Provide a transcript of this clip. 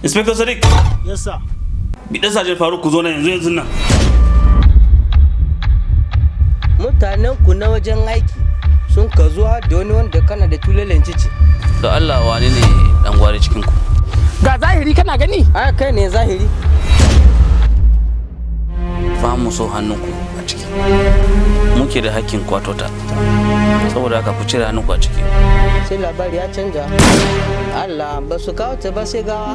Inspector Sadiq. Yes sir. Bidan Sajar Faruk ku zo nan yanzu nan. Mutanen ku na wajen aiki sun ka zuwa da wani wanda kana da tulelen cici. Da Allah wani ne dan gwari cikin ku? Ga zahiri kana gani? Ai kai ne zahiri. Fa mu so hannunku a ciki. Muke da hakkin kwato ta. Saboda haka ku cire hannunku a ciki. Sai labari ya canja. Allah ba su kawo ta ba sai gawa.